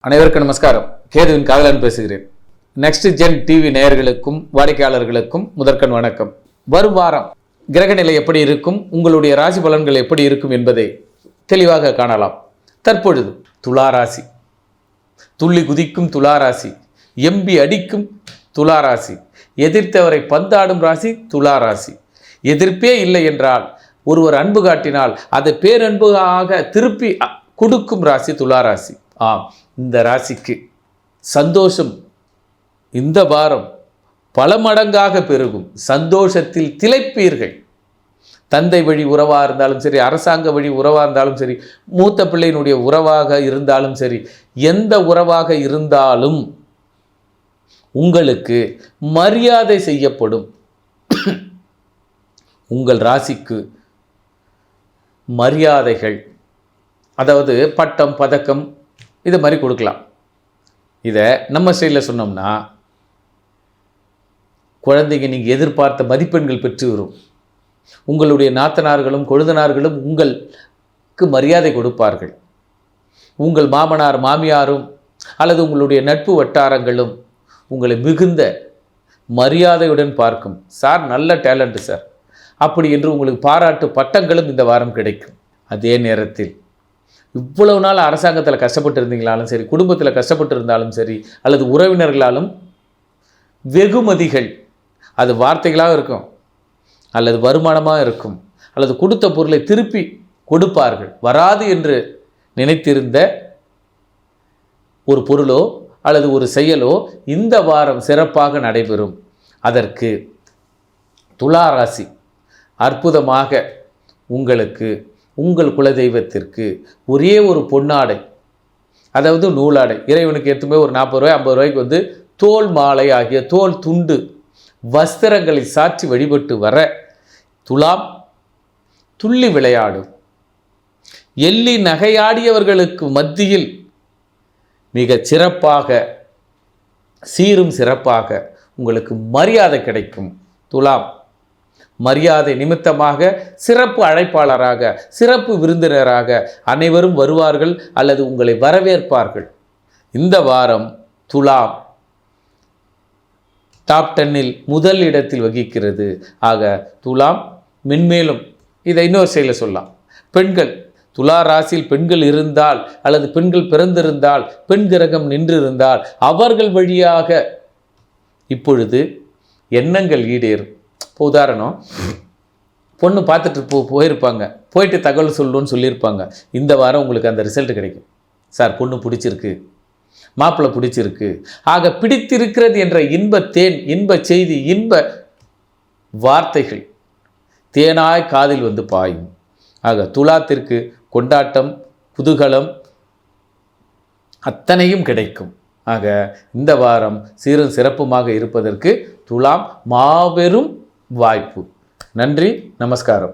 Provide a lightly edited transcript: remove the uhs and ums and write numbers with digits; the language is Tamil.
அனைவருக்கும் நமஸ்காரம். கேதுவின் காதலன் பேசுகிறேன். நெக்ஸ்ட் ஜென் டிவி நேயர்களுக்கும் வாடிக்கையாளர்களுக்கும் முதற்கண் வணக்கம். வரும் வாரம் கிரகநிலை எப்படி இருக்கும், உங்களுடைய ராசி பலன்கள் எப்படி இருக்கும் என்பதை தெளிவாக காணலாம். தற்பொழுது துளாராசி, துள்ளி குதிக்கும் துளாராசி, எம்பி அடிக்கும் துளாராசி, எதிர்த்தவரை பந்தாடும் ராசி துளாராசி. எதிர்ப்பே இல்லை என்றால் ஒருவர் அன்பு காட்டினால் அதை பேரன்புகாக திருப்பி கொடுக்கும் ராசி துளாராசி. இந்த ராசிக்கு சந்தோஷம் இந்த வாரம் பல மடங்காக பெருகும். சந்தோஷத்தில் திளைப்பீர்கள். தந்தை வழி உறவாக இருந்தாலும் சரி, அரசாங்க வழி உறவாக இருந்தாலும் சரி, மூத்த பிள்ளையினுடைய உறவாக இருந்தாலும் சரி, எந்த உறவாக இருந்தாலும் உங்களுக்கு மரியாதை செய்யப்படும். உங்கள் ராசிக்கு மரியாதைகள், அதாவது பட்டம் பதக்கம் இது மாதிரி கொடுக்கலாம். இதை நம்ம ஸ்டைலில் சொன்னோம்னா, குழந்தைங்க நீங்கள் எதிர்பார்த்த மதிப்பெண்கள் பெற்று வரும். உங்களுடைய நாத்தனார்களும் கொழுந்தனார்களும் உங்களுக்கு மரியாதை கொடுப்பார்கள். உங்கள் மாமனார் மாமியாரும் அல்லது உங்களுடைய நட்பு வட்டாரங்களும் உங்களை மிகுந்த மரியாதையுடன் பார்க்கும். சார் நல்ல டேலண்ட்டு சார் அப்படி என்று உங்களுக்கு பாராட்டு பட்டங்களும் இந்த வாரம் கிடைக்கும். அதே நேரத்தில் இவ்வளவு நாள் அரசாங்கத்தில் கஷ்டப்பட்டு இருந்தீங்களாலும் சரி, குடும்பத்தில் கஷ்டப்பட்டு இருந்தாலும் சரி, அல்லது உறவினர்களாலும் வெகுமதிகள், அது வார்த்தைகளாக இருக்கும் அல்லது வருமானமாக இருக்கும், அல்லது கொடுத்த பொருளை திருப்பி கொடுப்பார்கள். வராது என்று நினைத்திருந்த ஒரு பொருளோ அல்லது ஒரு செயலோ இந்த வாரம் சிறப்பாக நடைபெறும். அதற்கு துளாராசி அற்புதமாக உங்களுக்கு உங்கள் குலதெய்வத்திற்கு ஒரே ஒரு பொன்னாடை, அதாவது நூலாடை, இறைவனுக்கு ஏற்றுமே ஒரு 40 ரூபாய் 50 ரூபாய்க்கு தோல் மாலை ஆகிய தோல் துண்டு வஸ்திரங்களை சாற்றி வழிபட்டு வர துலாம் துள்ளி விளையாடும். எள்ளி நகையாடியவர்களுக்கு மத்தியில் மிக சிறப்பாக சீரும் சிறப்பாக உங்களுக்கு மரியாதை கிடைக்கும். துலாம் மரியாதை நிமித்தமாக சிறப்பு அழைப்பாளராக, சிறப்பு விருந்தினராக அனைவரும் வருவார்கள் அல்லது உங்களை வரவேற்பார்கள். இந்த வாரம் துலாம் டாப் 10 முதல் இடத்தில் வகிக்கிறது. ஆக துலாம் மென்மேலும் இதை இன்னொரு செயலில் சொல்லலாம். பெண்கள், துலா ராசியில் பெண்கள் இருந்தால் அல்லது பெண்கள் பிறந்திருந்தால், பெண் கிரகம் நின்றிருந்தால் அவர்கள் வழியாக இப்பொழுது எண்ணங்கள் ஈடேறும். இப்போ உதாரணம், பொண்ணு பார்த்துட்டு போயிருப்பாங்க, போயிட்டு தகவல் சொல்லணும்னு சொல்லியிருப்பாங்க. இந்த வாரம் உங்களுக்கு அந்த ரிசல்ட் கிடைக்கும். சார் பொண்ணு பிடிச்சிருக்கு, மாப்பிள்ளை பிடிச்சிருக்கு. ஆக பிடித்திருக்கிறது என்ற இன்பத்தேன், இன்ப செய்தி, இன்ப வார்த்தைகள் தேனாய் காதில் பாயும். ஆக துலாத்திற்கு கொண்டாட்டம், குதூகலம் அத்தனையும் கிடைக்கும். ஆக இந்த வாரம் சீரும் சிறப்புமாக இருப்பதற்கு துலாம் மாபெரும் வாய்ப்பு. நன்றி, நமஸ்காரம்.